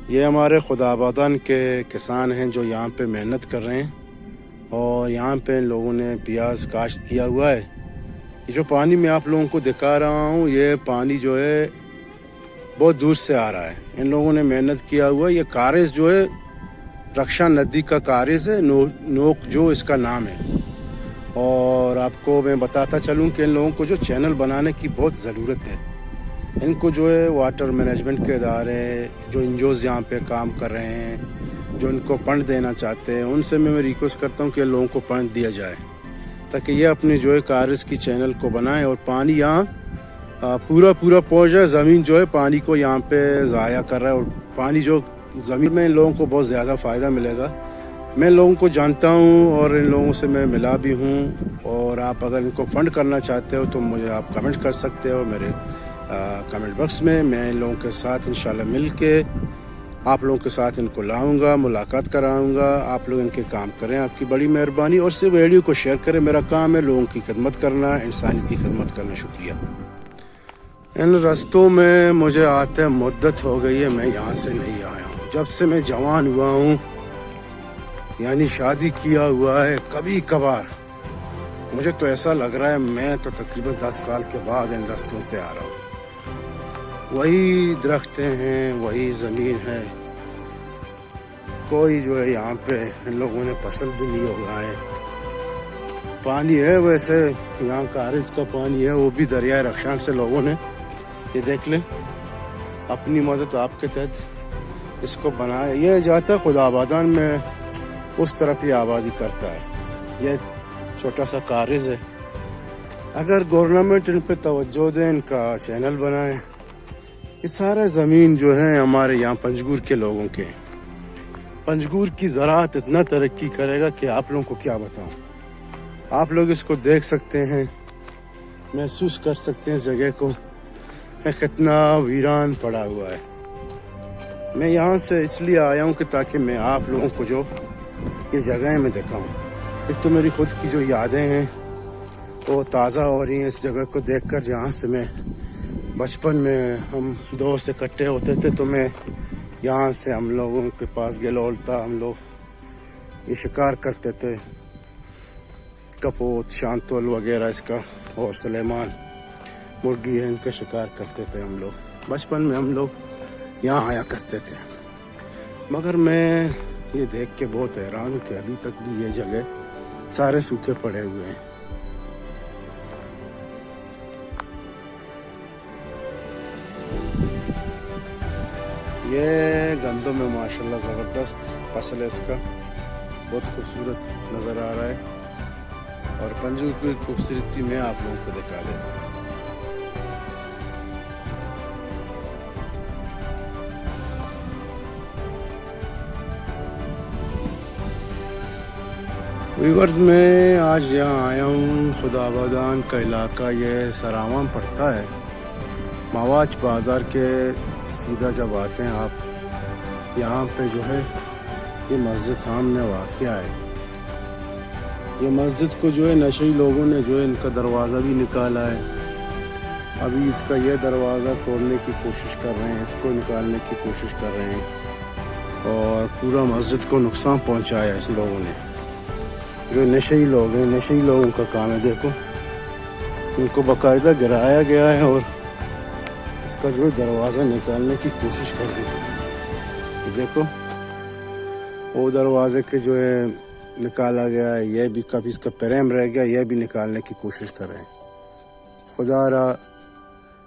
یہ ہمارے خدابادان کے کسان ہیں جو یہاں پہ محنت کر رہے ہیں، اور یہاں پہ ان لوگوں نے پیاز کاشت کیا ہوا ہے۔ یہ جو پانی میں آپ لوگوں کو دکھا رہا ہوں، یہ پانی جو ہے بہت دور سے آ رہا ہے۔ ان لوگوں نے محنت کیا ہوا ہے۔ یہ کارز جو ہے رکشا ندی کا کارز ہے، نوک جو اس کا نام ہے۔ اور آپ کو میں بتاتا چلوں کہ ان لوگوں کو جو چینل بنانے کی بہت ضرورت ہے۔ ان کو جو ہے واٹر مینجمنٹ کے ادارے جو NGOs یہاں پہ کام کر رہے ہیں، جو ان کو فنڈ دینا چاہتے ہیں، ان سے میں ریکویسٹ کرتا ہوں کہ ان لوگوں کو فنڈ دیا جائے تاکہ یہ اپنے جو ہے کارز کی چینل کو بنائیں اور پانی یہاں پورا پہنچ جائے۔ زمین جو ہے پانی کو یہاں پہ ضائع کر رہا ہے، اور پانی جو زمین میں ان لوگوں کو بہت زیادہ فائدہ ملے گا۔ میں ان لوگوں کو جانتا ہوں اور ان لوگوں سے میں ملا بھی ہوں، اور آپ اگر ان کو فنڈ کرنا چاہتے ہو تو مجھے آپ کمنٹ کر سکتے ہو میرے کمنٹ باکس میں۔ میں ان لوگوں کے ساتھ انشاءاللہ مل کے آپ لوگوں کے ساتھ ان کو لاؤں گا، ملاقات کراؤں گا۔ آپ لوگ ان کے کام کریں، آپ کی بڑی مہربانی، اور صرف ویڈیو کو شیئر کریں۔ میرا کام ہے لوگوں کی خدمت کرنا، انسانیت کی خدمت کرنا۔ شکریہ۔ ان رستوں میں مجھے آتے مدت ہو گئی ہے، میں یہاں سے نہیں آیا ہوں جب سے میں جوان ہوا ہوں، یعنی شادی کیا ہوا ہے۔ کبھی کبھار مجھے تو ایسا لگ رہا ہے میں تو تقریباً 10 سال کے بعد ان رستوں سے آ رہا ہوں۔ وہی درختیں ہیں، وہی زمین ہے، کوئی جو ہے یہاں پہ ان لوگوں نے پسند بھی نہیں ہوگا ہے۔ پانی ہے ویسے یہاں کارز کا پانی ہے، وہ بھی دریائے رخشان سے لوگوں نے، یہ دیکھ لیں، اپنی مدد آپ کے تحت اس کو بنایا۔ یہ جاتا ہے خدابادان میں، اس طرف یہ آبادی کرتا ہے۔ یہ چھوٹا سا کارز ہے۔ اگر گورنمنٹ ان پہ توجہ دے، ان کا چینل بنائے، یہ سارا زمین جو ہے ہمارے یہاں پنجگور کے لوگوں کے ہیں۔ پنجگور کی زراعت اتنا ترقی کرے گا کہ آپ لوگوں کو کیا بتاؤں۔ آپ لوگ اس کو دیکھ سکتے ہیں، محسوس کر سکتے ہیں اس جگہ کو کتنا ویران پڑا ہوا ہے۔ میں یہاں سے اس لیے آیا ہوں کہ تاکہ میں آپ لوگوں کو جو یہ جگہیں میں دکھاؤں۔ ایک تو میری خود کی جو یادیں ہیں وہ تازہ ہو رہی ہیں اس جگہ کو دیکھ کر، جہاں سے میں بچپن میں ہم دوست اکٹھے ہوتے تھے، تو میں یہاں سے ہم لوگوں کے پاس گلولتا، ہم لوگ یہ شکار کرتے تھے، کپوت، شانتول وغیرہ اس کا، اور سلیمان مرغی ہے، ان کا شکار کرتے تھے ہم لوگ۔ بچپن میں ہم لوگ یہاں آیا کرتے تھے، مگر میں یہ دیکھ کے بہت حیران ہوں کہ ابھی تک بھی یہ جگہ سارے سوکھے پڑے ہوئے ہیں۔ یہ گندم میں ماشاءاللہ زبردست فصل ہے اس کا، بہت خوبصورت نظر آ رہا ہے، اور پنجگور کی خوبصورتی میں آپ لوگوں کو دکھا دیتا ہوں۔ ویورز، میں آج یہاں آیا ہوں، خدابادان کا علاقہ یہ سراواں پڑتا ہے۔ مواج بازار کے سیدھا جب آتے ہیں آپ، یہاں پہ جو ہے یہ مسجد سامنے واقع ہے۔ یہ مسجد کو جو ہے نشئی لوگوں نے جو ہے ان کا دروازہ بھی نکالا ہے۔ ابھی اس کا یہ دروازہ توڑنے کی کوشش کر رہے ہیں، اس کو نکالنے کی کوشش کر رہے ہیں، اور پورا مسجد کو نقصان پہنچایا اس لوگوں نے، جو نشئی لوگ ہیں۔ نشئی لوگوں کا کام ہے، دیکھو ان کو باقاعدہ گرایا گیا ہے، اور اس کا جو ہے دروازہ نکالنے کی کوشش کر رہے ہیں۔ یہ دیکھو وہ دروازے کے جو ہے نکالا گیا ہے، یہ بھی کبھی اس کا پریم رہ گیا، یہ بھی نکالنے کی کوشش کر رہے ہیں۔ خدا را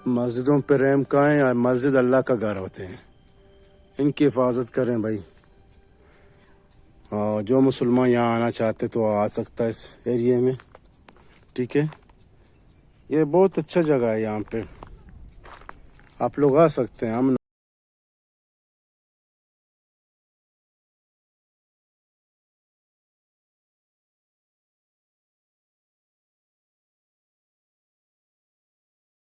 مسجدوں پہ رحم کہیں، اور مسجد اللہ کا گھر ہوتے ہیں، ان کی حفاظت کریں بھائی۔ جو مسلمان یہاں آنا چاہتے تو آ سکتا ہے اس ایریے میں، ٹھیک ہے۔ یہ بہت اچھا جگہ ہے، یہاں پہ آپ لوگ آ سکتے ہیں۔ ہم